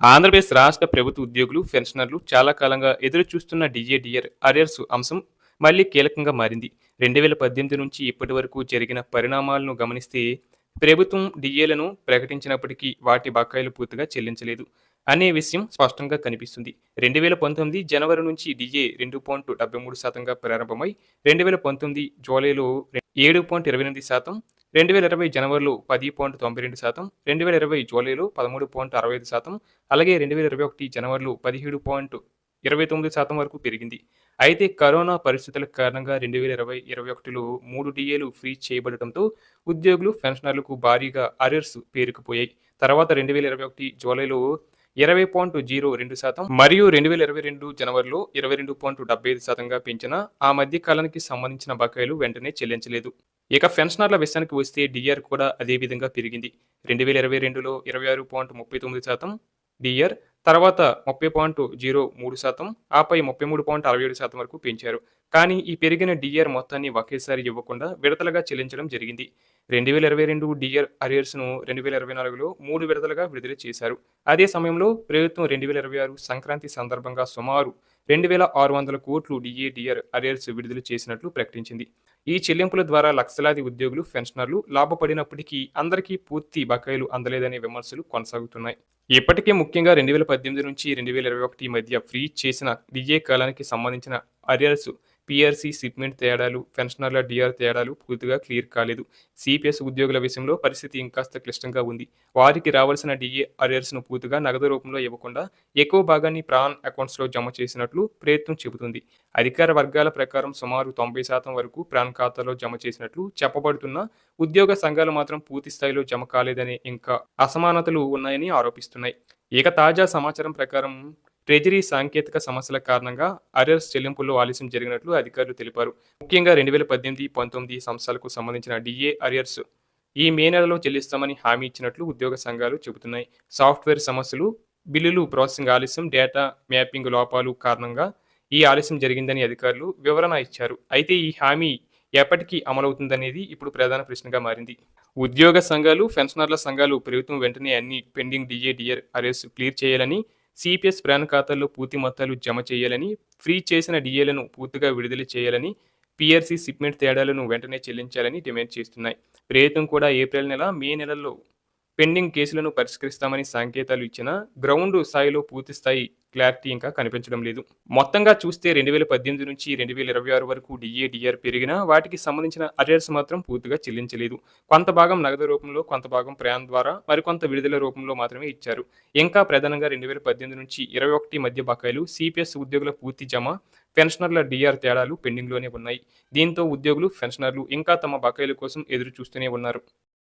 ఆంధ్రప్రదేశ్ రాష్ట్ర ప్రభుత్వ ఉద్యోగులు, పెన్షనర్లు చాలా కాలంగా ఎదురుచూస్తున్న డీఏ అరియర్స్ అంశం మళ్లీ కీలకంగా మారింది. 2018 నుంచి ఇప్పటి వరకు జరిగిన పరిణామాలను గమనిస్తే ప్రభుత్వం డీఏలను ప్రకటించినప్పటికీ వాటి బకాయిలు పూర్తిగా చెల్లించలేదు అనే విషయం స్పష్టంగా కనిపిస్తుంది. 2019 జనవరి నుంచి డీఏ 2.73%గా ప్రారంభమై 2019 జూలైలో 7.28%, 2020 జనవరిలో 10.92%, 2020 జూలైలో 13.65%, అలాగే 2021 జనవరిలో 17.29% వరకు పెరిగింది. అయితే కరోనా పరిస్థితుల కారణంగా 2020, 21లో 3 డీఏలు ఫ్రీజ్ చేయబడటంతో ఉద్యోగులు, పెన్షనర్లకు భారీగా అరియర్స్ పేరుకుపోయాయి. తర్వాత 2021 జూలైలో 20.02% మరియు 2022 జనవరిలో 22.75%గా పెంచినా ఆ మధ్య కాలానికి సంబంధించిన బకాయిలు వెంటనే చెల్లించలేదు. ఇక పెన్షనర్ల విషయానికి వస్తే డీఆర్ కూడా అదే విధంగా పెరిగింది. 2022లో 26.39% డీఆర్, తర్వాత 30.03%, ఆపై 33.67% వరకు పెంచారు. కానీ ఈ పెరిగిన డీఆర్ మొత్తాన్ని ఒకేసారి ఇవ్వకుండా విడతలుగా చెల్లించడం జరిగింది. 2022 డీఆర్ అరియర్స్ను 2024లో 3 విడతలుగా విడుదల చేశారు. అదే సమయంలో ప్రభుత్వం 2026 సంక్రాంతి సందర్భంగా సుమారు 2,600 కోట్లు డీఆర్ అరియర్స్ విడుదల చేసినట్లు ప్రకటించింది. ఈ చెల్లింపుల ద్వారా లక్షలాది ఉద్యోగులు, పెన్షనర్లు లాభపడినప్పటికీ అందరికీ పూర్తి బకాయిలు అందలేదనే విమర్శలు కొనసాగుతున్నాయి. ఇప్పటికే ముఖ్యంగా 2018 నుంచి 2021 మధ్య ఫ్రీజ్ చేసిన డీఏ కాలానికి సంబంధించిన అరియర్స్, పీఆర్సీ షిప్మెంట్ తేడాలు, పెన్షనర్ల డీఆర్ తేడాలు పూర్తిగా క్లియర్ కాలేదు. సిపిఎస్ ఉద్యోగుల విషయంలో పరిస్థితి ఇంకాస్త క్లిష్టంగా ఉంది. వారికి రావాల్సిన డీఏ అరియర్స్ను పూర్తిగా నగదు రూపంలో ఇవ్వకుండా ఎక్కువ భాగాన్ని ప్రాన్ అకౌంట్స్లో జమ చేసినట్లు ప్రభుత్వం చెబుతుంది. అధికార వర్గాల ప్రకారం సుమారు 90% వరకు ప్రాన్ ఖాతాలో జమ చేసినట్లు చెప్పబడుతున్న ఉద్యోగ సంఘాలు మాత్రం పూర్తి స్థాయిలో జమ కాలేదని, ఇంకా అసమానతలు ఉన్నాయని ఆరోపిస్తున్నాయి. ఇక తాజా సమాచారం ప్రకారం ట్రెజరీ సాంకేతిక సమస్యల కారణంగా అరియర్స్ చెల్లింపుల్లో ఆలస్యం జరిగినట్లు అధికారులు తెలిపారు. ముఖ్యంగా 2018, 19 సంవత్సరాలకు సంబంధించిన డీఏ అరియర్స్ ఈ మే నెలలో చెల్లిస్తామని హామీ ఇచ్చినట్లు ఉద్యోగ సంఘాలు చెబుతున్నాయి. సాఫ్ట్వేర్ సమస్యలు, బిల్లులు ప్రాసెసింగ్ ఆలస్యం, డేటా మ్యాపింగ్ లోపాలు కారణంగా ఈ ఆలస్యం జరిగిందని అధికారులు వివరణ ఇచ్చారు. అయితే ఈ హామీ ఎప్పటికీ అమలవుతుందనేది ఇప్పుడు ప్రధాన ప్రశ్నగా మారింది. ఉద్యోగ సంఘాలు, పెన్షనర్ల సంఘాలు ప్రభుత్వం వెంటనే అన్ని పెండింగ్ డీఆర్ అరియర్స్ క్లియర్ చేయాలని, సిపిఎస్ ప్రాన్ ఖాతాల్లో పూర్తి మొత్తాలు జమ చేయాలని, ఫ్రీజ్ చేసిన డీఏలను పూర్తిగా విడుదల చేయాలని, పీఆర్సీ షిప్మెంట్ తేడాలను వెంటనే చెల్లించాలని డిమాండ్ చేస్తున్నాయి. ప్రభుత్వం కూడా ఏప్రిల్ నెల, మే నెలల్లో పెండింగ్ కేసులను పరిష్కరిస్తామని సంకేతాలు ఇచ్చినా గ్రౌండ్ స్థాయిలో పూర్తి స్థాయి క్లారిటీ ఇంకా కనిపించడం లేదు. మొత్తంగా చూస్తే 2018 నుంచి 2026 వరకు డీఆర్ పెరిగినా వాటికి సంబంధించిన అరియర్స్ మాత్రం పూర్తిగా చెల్లించలేదు. కొంత భాగం నగదు రూపంలో, కొంత భాగం ప్రాన్ ద్వారా, మరికొంత విడుదల రూపంలో మాత్రమే ఇచ్చారు. ఇంకా ప్రధానంగా 2018 నుంచి 21 మధ్య బకాయిలు, సిపిఎస్ ఉద్యోగుల పూర్తి జమ, పెన్షనర్ల డీఆర్ తేడాలు పెండింగ్లోనే ఉన్నాయి. దీంతో ఉద్యోగులు, పెన్షనర్లు ఇంకా తమ బకాయిల కోసం ఎదురు చూస్తూనే ఉన్నారు.